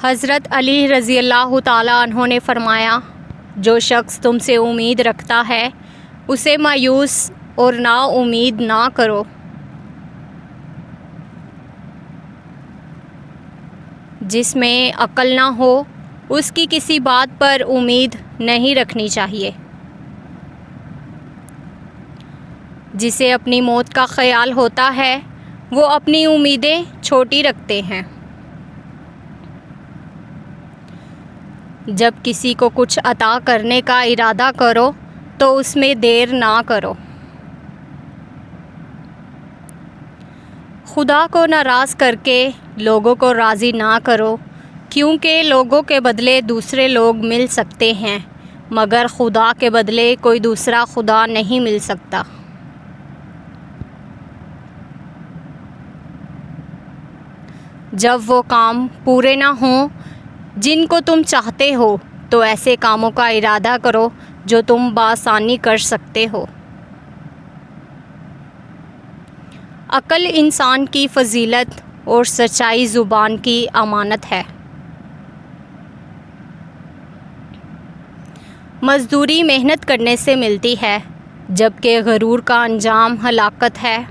حضرت علی رضی اللہ تعالیٰ عنہ نے فرمایا، جو شخص تم سے امید رکھتا ہے اسے مایوس اور نا امید نہ کرو۔ جس میں عقل نہ ہو اس کی کسی بات پر امید نہیں رکھنی چاہیے۔ جسے اپنی موت کا خیال ہوتا ہے وہ اپنی امیدیں چھوٹی رکھتے ہیں۔ جب کسی کو کچھ عطا کرنے کا ارادہ کرو تو اس میں دیر نہ کرو۔ خدا کو ناراض کر کے لوگوں کو راضی نہ کرو، کیونکہ لوگوں کے بدلے دوسرے لوگ مل سکتے ہیں مگر خدا کے بدلے کوئی دوسرا خدا نہیں مل سکتا۔ جب وہ کام پورے نہ ہوں جن کو تم چاہتے ہو تو ایسے کاموں کا ارادہ کرو جو تم بآسانی کر سکتے ہو۔ عقل انسان کی فضیلت اور سچائی زبان کی امانت ہے۔ مزدوری محنت کرنے سے ملتی ہے جبکہ غرور کا انجام ہلاکت ہے۔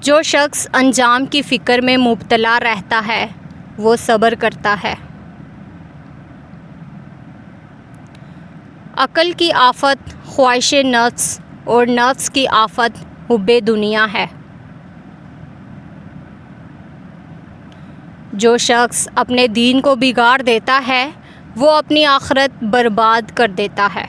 جو شخص انجام کی فکر میں مبتلا رہتا ہے وہ صبر کرتا ہے۔ عقل کی آفت خواہش نفس اور نفس کی آفت حب دنیا ہے۔ جو شخص اپنے دین کو بگاڑ دیتا ہے وہ اپنی آخرت برباد کر دیتا ہے۔